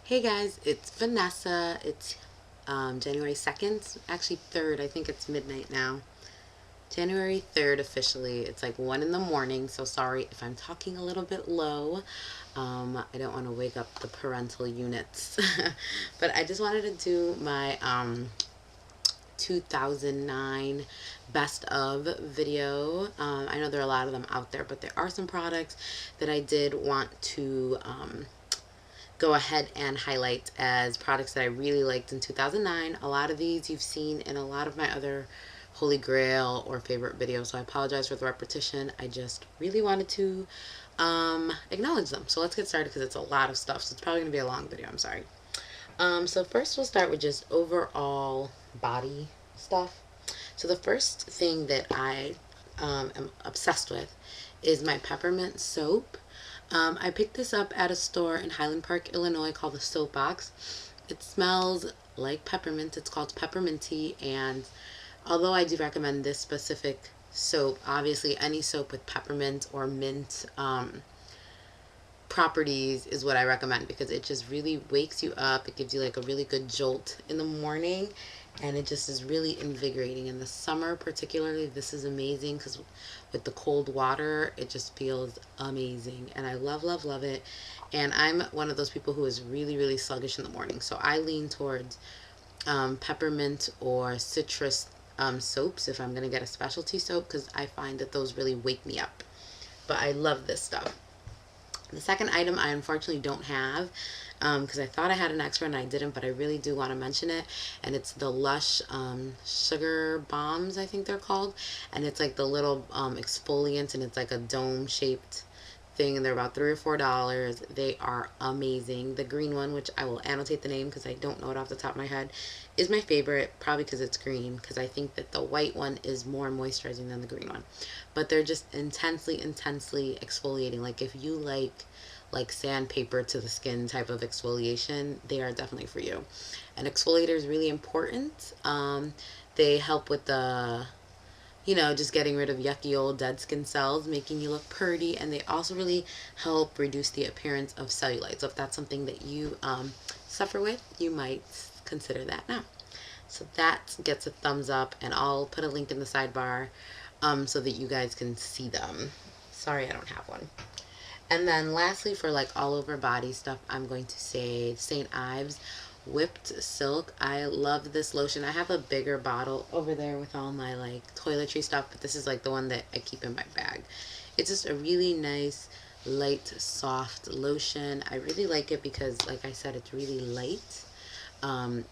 Hey guys, it's Vanessa. It's January 2nd, actually 3rd. I think it's midnight now. January 3rd officially. It's like 1 in the morning, so sorry if I'm talking a little bit low. I don't want to wake up the parental units. But I just wanted to do my 2009 best of video. I know there are a lot of them out there, but there are some products that I did want to go ahead and highlight as products that I really liked in 2009. A lot of these you've seen in a lot of my other Holy Grail or favorite videos, so I apologize for the repetition. I just really wanted to acknowledge them. So let's get started because it's a lot of stuff, so it's probably going to be a long video. I'm sorry. So first we'll start with just overall body stuff. So the first thing that I am obsessed with is my peppermint soap. I picked this up at a store in Highland Park, Illinois called the Soap Box. It smells like peppermint. It's called Pepperminty, and although I do recommend this specific soap, obviously any soap with peppermint or mint properties is what I recommend because it just really wakes you up. It gives you like a really good jolt in the morning, and it just is really invigorating. In the summer particularly, this is amazing because with the cold water it just feels amazing, and I love it. And I'm one of those people who is really sluggish in the morning, so I lean towards peppermint or citrus soaps if I'm going to get a specialty soap, because I find that those really wake me up. But I love this stuff. The second item I unfortunately don't have because I thought I had an extra and I didn't, but I really do want to mention it, and it's the Lush Sugar Bombs, I think they're called, and it's like the little exfoliant, and it's like a dome shaped thing, and they're about $3 or $4. They are amazing. The green one, which I will annotate the name because I don't know it off the top of my head, is my favorite, probably because it's green, because I think that the white one is more moisturizing than the green one. But they're just intensely exfoliating. Like if you like sandpaper to the skin type of exfoliation, they are definitely for you. And exfoliator is really important. They help with the just getting rid of yucky old dead skin cells, making you look pretty, and they also really help reduce the appearance of cellulite. So if that's something that you suffer with, you might consider that now. So that gets a thumbs up, and I'll put a link in the sidebar so that you guys can see them. Sorry I don't have one. And then lastly, for like all over body stuff, I'm going to say St. Ives Whipped Silk. I love this lotion. I have a bigger bottle over there with all my like toiletry stuff, but this is like the one that I keep in my bag. It's just a really nice, light, soft lotion. I really like it because, like I said, it's really light.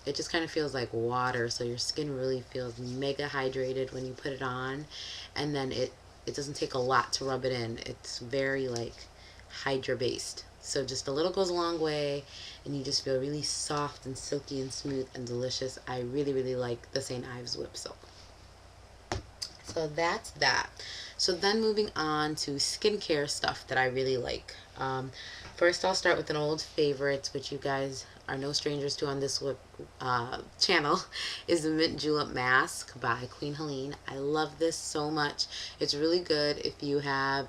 It just kind of feels like water, so your skin really feels mega hydrated when you put it on, and then it doesn't take a lot to rub it in. It's very like hydra based, so just a little goes a long way, and you just feel really soft and silky and smooth and delicious. I really like the St. Ives Whip Silk. So that's that. So then moving on to skincare stuff that I really like. First I'll start with an old favorite, which you guys are no strangers to on this channel, is the Mint Julep Mask by Queen Helene. I love this so much. It's really good if you have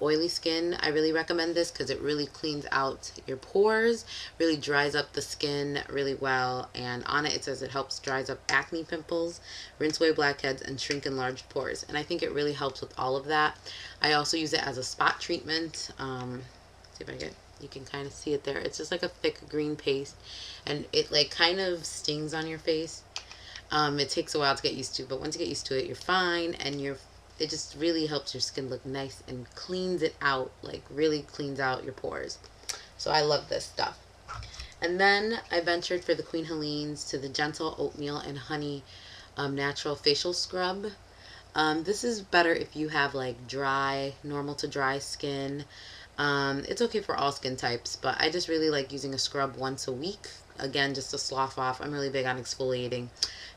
oily skin. I really recommend this because it really cleans out your pores, really dries up the skin really well, and on it says it helps dries up acne, pimples, rinse away blackheads, and shrink enlarged pores, and I think it really helps with all of that. I also use it as a spot treatment. See if I get, you can kind of see it there. It's just like a thick green paste, and it like kind of stings on your face. It takes a while to get used to, but once you get used to it, you're fine, and it just really helps your skin look nice and cleans it out, like really cleans out your pores. So I love this stuff. And then I ventured for the Queen Helene's to the Gentle Oatmeal and Honey Natural Facial Scrub. This is better if you have like dry, normal to dry skin. It's okay for all skin types, but I just really like using a scrub once a week. Again, just to slough off. I'm really big on exfoliating.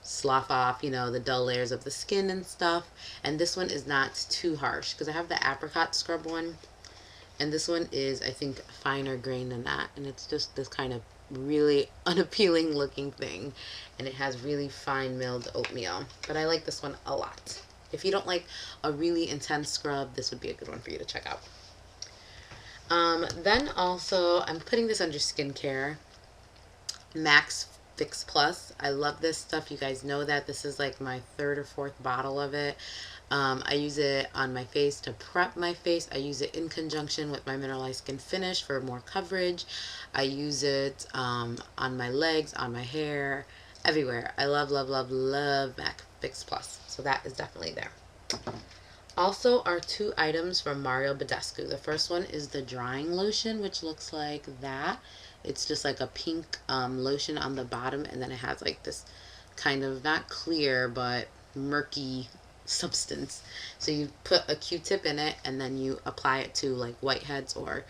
Slough off, the dull layers of the skin and stuff. And this one is not too harsh because I have the apricot scrub one, and this one is, I think, finer grain than that, and it's just this kind of really unappealing looking thing, and it has really fine milled oatmeal, but I like this one a lot. If you don't like a really intense scrub, this would be a good one for you to check out. Then also, I'm putting this under skincare. Max Fix Plus. I love this stuff. You guys know that. This is like my third or fourth bottle of it. I use it on my face to prep my face. I use it in conjunction with my Mineralized Skin Finish for more coverage. I use it on my legs, on my hair, everywhere. I love, love, love, love Max Fix Plus. So that is definitely there. Also, are two items from Mario Badescu. The first one is the drying lotion, which looks like that. It's just like a pink lotion on the bottom, and then it has like this kind of not clear but murky substance. So you put a Q-tip in it, and then you apply it to like whiteheads or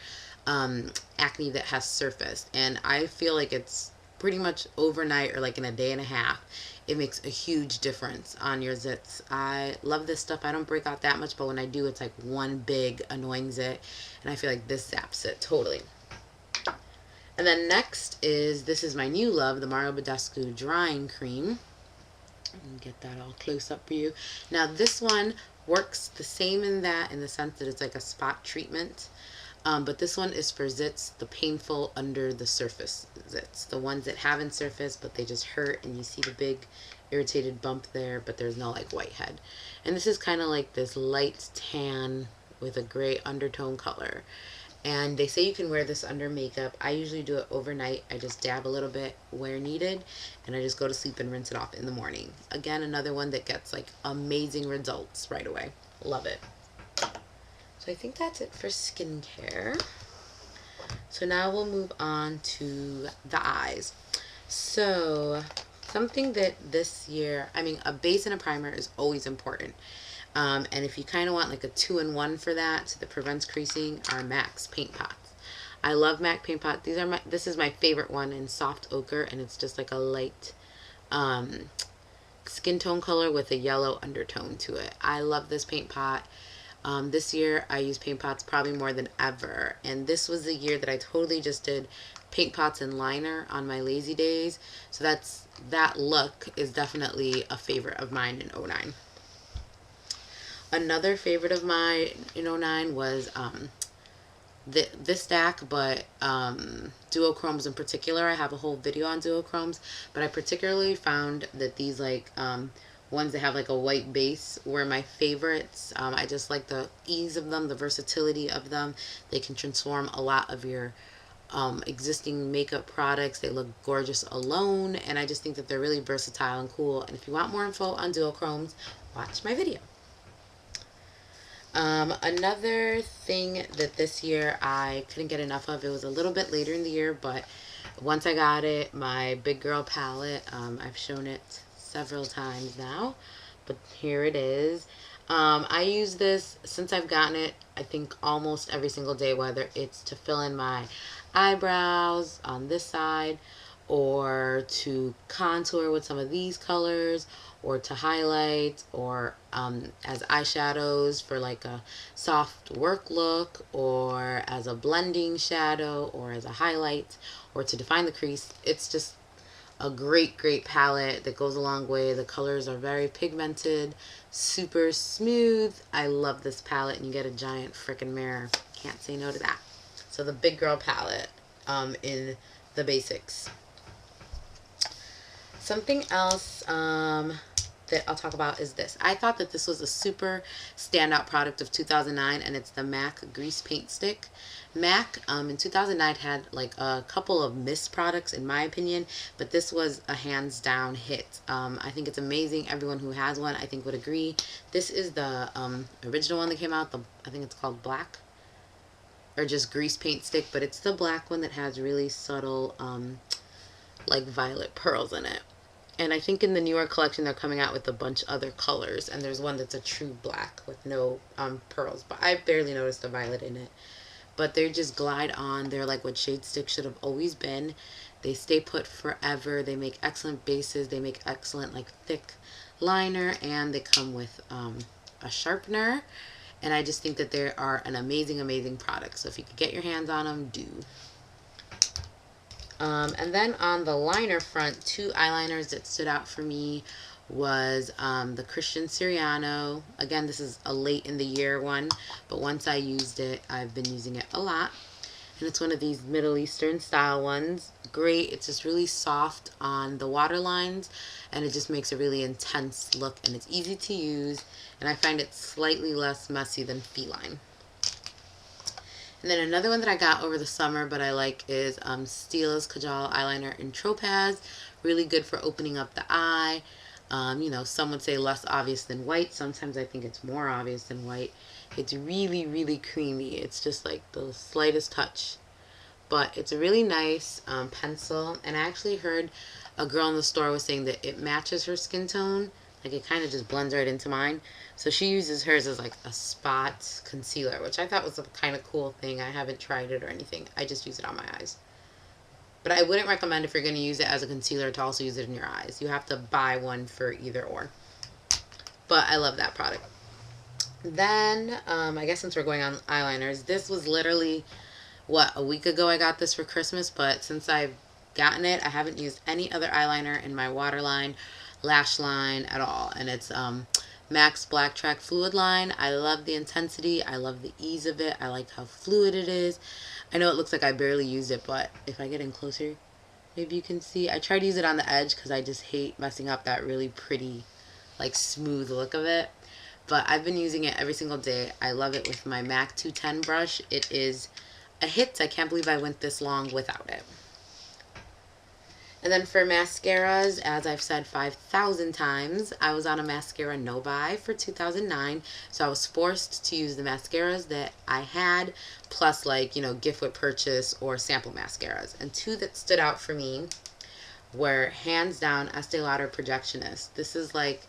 acne that has surfaced. And I feel like it's pretty much overnight or like in a day and a half. It makes a huge difference on your zits. I love this stuff. I don't break out that much, but when I do, it's like one big annoying zit, and I feel like this zaps it totally. And then next is, this is my new love, the Mario Badescu Drying Cream. And get that all close up for you. Now this one works the same in the sense that it's like a spot treatment. But this one is for zits, the painful under the surface zits. The ones that haven't surfaced, but they just hurt and you see the big irritated bump there, but there's no like whitehead. And this is kind of like this light tan with a gray undertone color. And they say you can wear this under makeup. I usually do it overnight. I just dab a little bit where needed, and I just go to sleep and rinse it off in the morning. Again, another one that gets like amazing results right away. Love it. So I think that's it for skincare. So now we'll move on to the eyes. So something that this year, I mean, a base and a primer is always important. And if you kind of want like a 2-in-1 for that prevents creasing, are MAC's paint pots. I love MAC paint pot. This is my favorite one in soft ochre, and it's just like a light skin tone color with a yellow undertone to it. I love this paint pot. This year I use paint pots probably more than ever, and this was the year that I totally just did paint pots and liner on my lazy days. So that look is definitely a favorite of mine in 09. Another favorite of mine in 09 was this stack, but duochromes in particular. I have a whole video on duochromes, but I particularly found that these like ones that have like a white base were my favorites. I just like the ease of them, the versatility of them. They can transform a lot of your existing makeup products. They look gorgeous alone, and I just think that they're really versatile and cool. And if you want more info on duochromes, watch my video. Another thing that this year I couldn't get enough of, it was a little bit later in the year, but once I got it, my Big Girl palette, I've shown it several times now, but here it is. I use this since I've gotten it, I think almost every single day, whether it's to fill in my eyebrows on this side, or to contour with some of these colors, or to highlight, or as eyeshadows for like a soft work look, or as a blending shadow, or as a highlight, or to define the crease. It's just a great palette that goes a long way. The colors are very pigmented, super smooth. I love this palette, and you get a giant freaking mirror. Can't say no to that. So the Big Girl palette in the basics. Something else that I'll talk about is this. I thought that this was a super standout product of 2009, and it's the MAC Grease Paint Stick. MAC in 2009 had like a couple of missed products in my opinion, but this was a hands down hit. I think it's amazing. Everyone who has one I think would agree. This is the original one that came out. I think it's called Black, or just Grease Paint Stick, but it's the black one that has really subtle like violet pearls in it. And I think in the newer collection they're coming out with a bunch of other colors, and there's one that's a true black with no pearls, but I barely noticed the violet in it. But they just glide on. They're like what shade sticks should have always been. They stay put forever. They make excellent bases. They make excellent like thick liner, and they come with a sharpener. And I just think that they are an amazing product. So if you could get your hands on them, do. And then on the liner front, two eyeliners that stood out for me was the Christian Siriano. Again, this is a late in the year one, but once I used it, I've been using it a lot. And it's one of these Middle Eastern style ones. Great. It's just really soft on the water lines, and it just makes a really intense look, and it's easy to use, and I find it slightly less messy than Feline. And then another one that I got over the summer but I like is Stila's Kajal Eyeliner in Topaz. Really good for opening up the eye. You know, some would say less obvious than white. Sometimes I think it's more obvious than white. It's really, really creamy. It's just like the slightest touch. But it's a really nice pencil. And I actually heard a girl in the store was saying that it matches her skin tone. Like it kind of just blends right into mine. So she uses hers as like a spot concealer, which I thought was a kind of cool thing. I haven't tried it or anything. I just use it on my eyes. But I wouldn't recommend if you're going to use it as a concealer to also use it in your eyes. You have to buy one for either or. But I love that product. Then, I guess since we're going on eyeliners, this was literally, what, a week ago I got this for Christmas. But since I've gotten it, I haven't used any other eyeliner in my waterline, lash line at all. And it's MAC's Black Track Fluid Line. I love the intensity. I love the ease of it. I like how fluid it is. I know it looks like I barely used it, but if I get in closer, maybe you can see. I try to use it on the edge because I just hate messing up that really pretty, like, smooth look of it. But I've been using it every single day. I love it with my MAC 210 brush. It is a hit. I can't believe I went this long without it. And then for mascaras, as I've said 5,000 times, I was on a mascara no-buy for 2009. So I was forced to use the mascaras that I had, plus like, you know, gift with purchase or sample mascaras. And two that stood out for me were hands down Estee Lauder Projectionist. This is like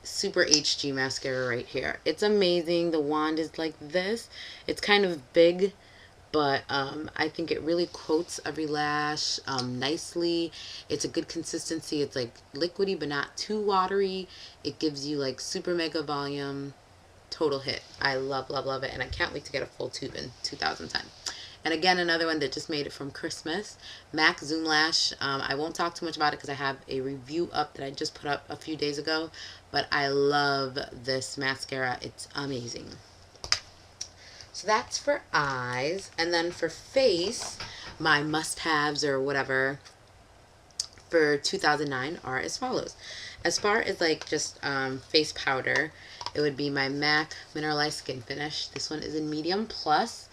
super HG mascara right here. It's amazing. The wand is like this. It's kind of big, but I think it really coats every lash nicely. It's a good consistency. It's like liquidy but not too watery. It gives you like super mega volume. Total hit. I love, love, love it. And I can't wait to get a full tube in 2010. And again, another one that just made it from Christmas, MAC Zoom Lash. I won't talk too much about it because I have a review up that I just put up a few days ago. But I love this mascara. It's amazing. So that's for eyes. And then for face, my must-haves or whatever for 2009 are as follows. As far as like just face powder, it would be my MAC Mineralized Skin Finish. This one is in medium plus.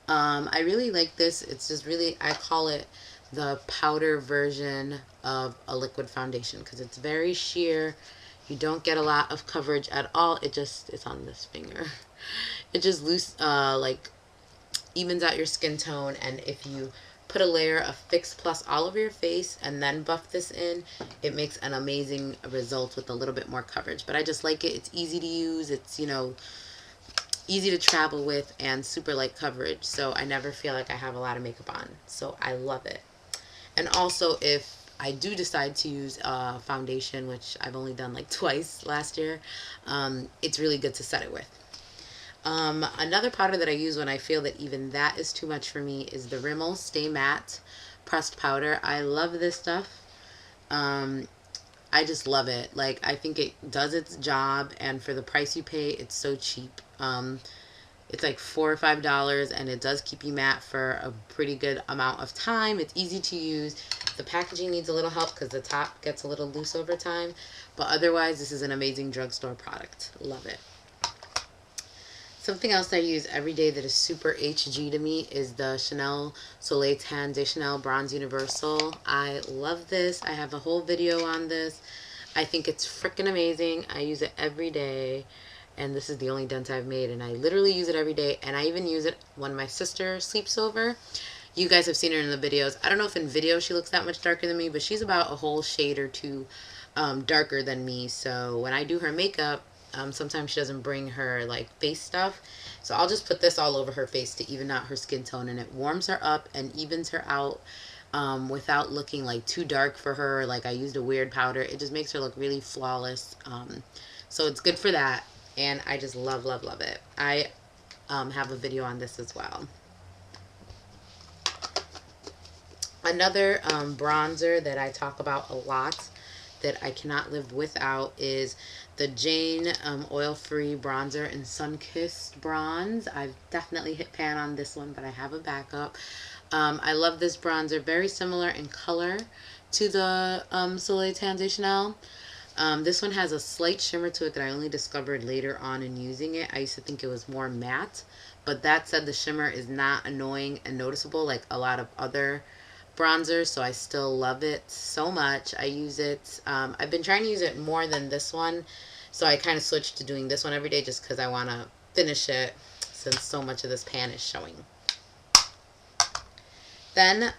I really like this. It's just really, I call it the powder version of a liquid foundation because it's very sheer. You don't get a lot of coverage at all. It's on this finger. It just like evens out your skin tone, and if you put a layer of Fix Plus all over your face and then buff this in, it makes an amazing result with a little bit more coverage. But I just like it. It's easy to use. It's, you know, easy to travel with and super light coverage, so I never feel like I have a lot of makeup on. So I love it. And also, if I do decide to use a foundation, which I've only done like twice last year, it's really good to set it with. Another powder that I use when I feel that even that is too much for me is the Rimmel Stay Matte pressed powder. I love this stuff. I just love it. Like, I think it does its job, and for the price you pay, it's so cheap. It's like $4 or $5, and it does keep you matte for a pretty good amount of time. It's easy to use. The packaging needs a little help because the top gets a little loose over time, but otherwise, this is an amazing drugstore product. Love it. Something else I use every day that is super HG to me is the Chanel Soleil Tan de Chanel Bronze Universal. I love this. I have a whole video on this. I think it's freaking amazing. I use it every day, and this is the only dent I've made, and I literally use it every day, and I even use it when my sister sleeps over. You guys have seen her in the videos. I don't know if in video she looks that much darker than me, but she's about a whole shade or two darker than me, so when I do her makeup, sometimes she doesn't bring her like face stuff, so I'll just put this all over her face to even out her skin tone, and it warms her up and evens her out without looking like too dark for her, like I used a weird powder. It just makes her look really flawless, so it's good for that, and I just love, love, love it. I have a video on this as well. Another bronzer that I talk about a lot that I cannot live without is the Jane oil-free bronzer in Sun-Kissed Bronze. I've definitely hit pan on this one, but I have a backup. I love this bronzer. Very similar in color to the Soleil Transitional. This one has a slight shimmer to it that I only discovered later on in using it. I used to think it was more matte, but that said, the shimmer is not annoying and noticeable like a lot of other bronzers, so I still love it so much. I use it, I've been trying to use it more than this one, so I kind of switched to doing this one every day just because I want to finish it since so much of this pan is showing. Then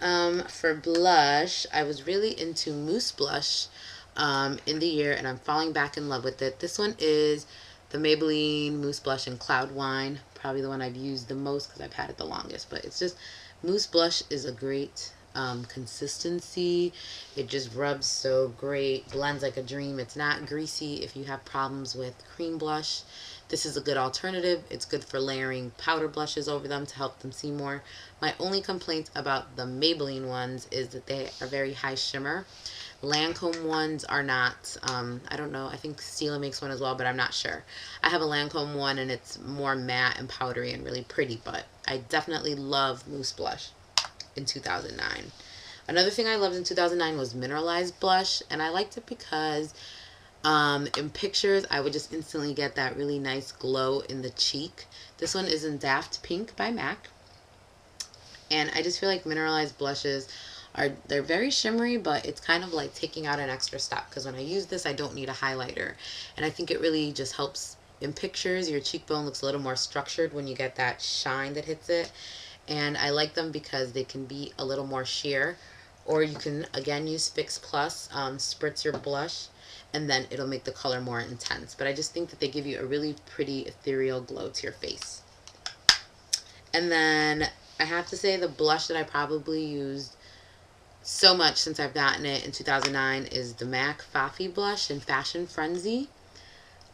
for blush, I was really into mousse blush in the year, and I'm falling back in love with it. This one is the Maybelline Mousse Blush in Cloud Wine, probably the one I've used the most because I've had it the longest, but it's just, mousse blush is a great consistency. It just rubs so great, blends like a dream. It's not greasy if you have problems with cream blush. This is a good alternative. It's good for layering powder blushes over them to help them see more. My only complaint about the Maybelline ones is that they are very high shimmer. Lancome ones are not. I don't know. I think Stila makes one as well, but I'm not sure. I have a Lancome one, and it's more matte and powdery and really pretty, but I definitely love mousse blush in 2009. Another thing I loved in 2009 was mineralized blush, and I liked it because in pictures I would just instantly get that really nice glow in the cheek. This one is in Daft Pink by MAC, and I just feel like mineralized blushes they're very shimmery, but it's kind of like taking out an extra step, because when I use this I don't need a highlighter, and I think it really just helps in pictures. Your cheekbone looks a little more structured when you get that shine that hits it, and I like them because they can be a little more sheer, or you can again use Fix Plus, spritz your blush, and then it'll make the color more intense. But I just think that they give you a really pretty ethereal glow to your face. And then I have to say the blush that I probably used so much since I've gotten it in 2009 is the MAC Fafi blush in Fashion Frenzy.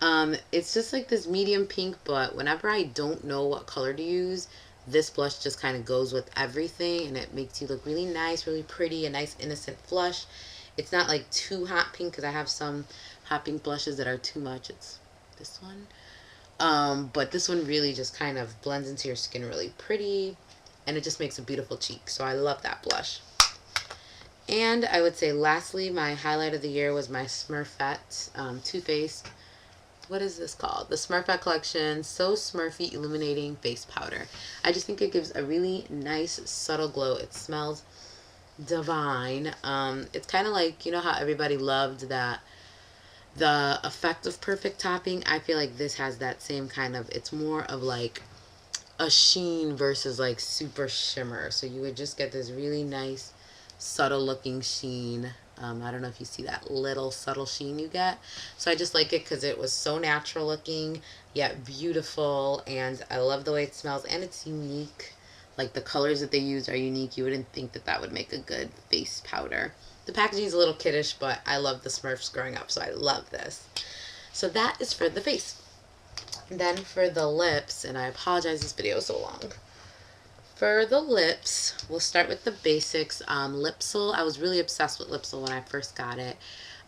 It's just like this medium pink, but whenever I don't know what color to use, this blush just kind of goes with everything, and it makes you look really nice, really pretty, a nice innocent flush. It's not like too hot pink, because I have some hot pink blushes that are too much. It's this one. But this one really just kind of blends into your skin really pretty, and it just makes a beautiful cheek. So I love that blush. And I would say lastly, my highlight of the year was my Smurfette Too Faced. What is this called? The Smurfette Collection So Smurfy Illuminating Face Powder. I just think it gives a really nice subtle glow. It smells divine. It's kind of like, you know how everybody loved that the effect of perfect topping? I feel like this has that same kind of, it's more of like a sheen versus like super shimmer. So you would just get this really nice subtle looking sheen. I don't know if you see that little subtle sheen you get. So I just like it because it was so natural looking yet beautiful, and I love the way it smells, and it's unique. Like the colors that they use are unique. You wouldn't think that that would make a good face powder. The packaging is a little kiddish, but I loved the Smurfs growing up, so I love this. So that is for the face. Then for the lips, and I apologize this video is so long. For the lips, we'll start with the basics. Lipsil, I was really obsessed with Lipsil when I first got it.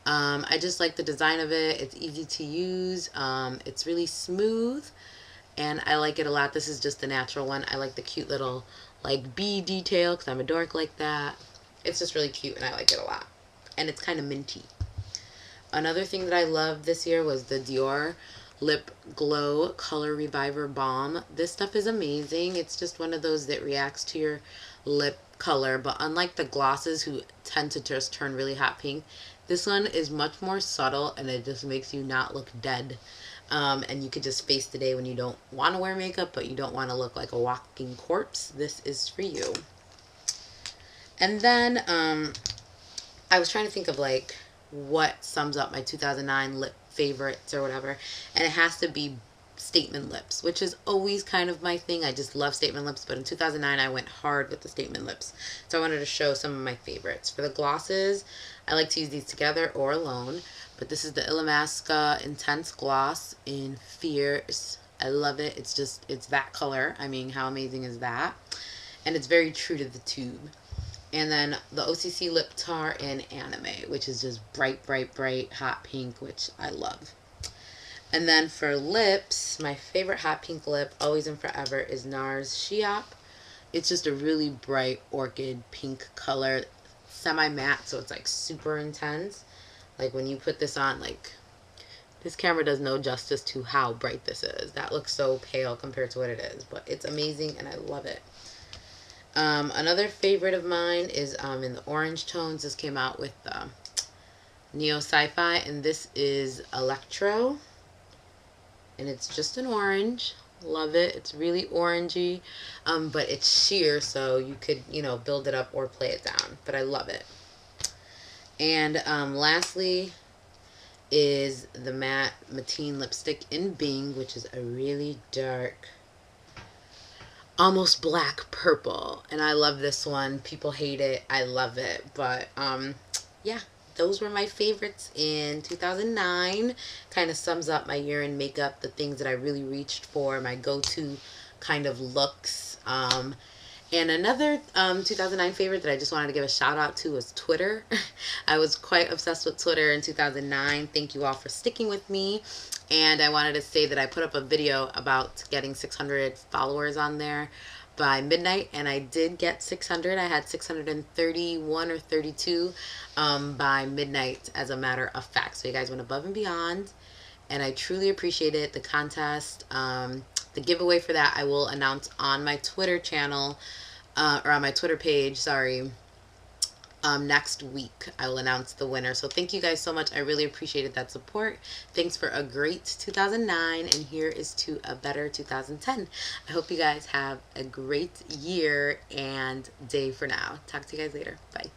I just like the design of it. It's easy to use. It's really smooth, and I like it a lot. This is just the natural one. I like the cute little like bee detail because I'm a dork like that. It's just really cute, and I like it a lot. And it's kind of minty. Another thing that I loved this year was the Dior Lip Glow Color Reviver Balm. This stuff is amazing. It's just one of those that reacts to your lip color, but unlike the glosses who tend to just turn really hot pink, this one is much more subtle, and it just makes you not look dead. And you could just face the day when you don't want to wear makeup, but you don't want to look like a walking corpse. This is for you. And then I was trying to think of like what sums up my 2009 lip favorites or whatever, and it has to be statement lips, which is always kind of my thing. I just love statement lips, but in 2009 I went hard with the statement lips, so I wanted to show some of my favorites. For the glosses, I like to use these together or alone, but this is the Illamasqua Intense Gloss in Fierce. I love it. It's that color. I mean, how amazing is that? And it's very true to the tube. And then the OCC Lip Tar in Anime, which is just bright, bright, bright hot pink, which I love. And then for lips, my favorite hot pink lip, always and forever, is NARS Sheop. It's just a really bright orchid pink color, semi-matte, so it's like super intense. Like when you put this on, like this camera does no justice to how bright this is. That looks so pale compared to what it is, but it's amazing and I love it. Another favorite of mine is in the orange tones. This came out with Neo Sci-Fi, and this is Electro, and it's just an orange. Love it. It's really orangey, but it's sheer, so you could, you know, build it up or play it down, but I love it. And lastly is the matte Mateen lipstick in Bing, which is a really dark, almost black purple, and I love this one. People hate it, I love it. But yeah, those were my favorites in 2009. Kind of sums up my year in makeup, the things that I really reached for, my go-to kind of looks. And another 2009 favorite that I just wanted to give a shout out to was Twitter. I was quite obsessed with Twitter in 2009. Thank you all for sticking with me. And I wanted to say that I put up a video about getting 600 followers on there by midnight, and I did get 600. I had 631 or 32 by midnight, as a matter of fact. So you guys went above and beyond, and I truly appreciate it. The contest, the giveaway for that, I will announce on my Twitter channel, or on my Twitter page, sorry, next week. I will announce the winner. So thank you guys so much. I really appreciated that support. Thanks for a great 2009, and here is to a better 2010. I hope you guys have a great year and day for now. Talk to you guys later. Bye.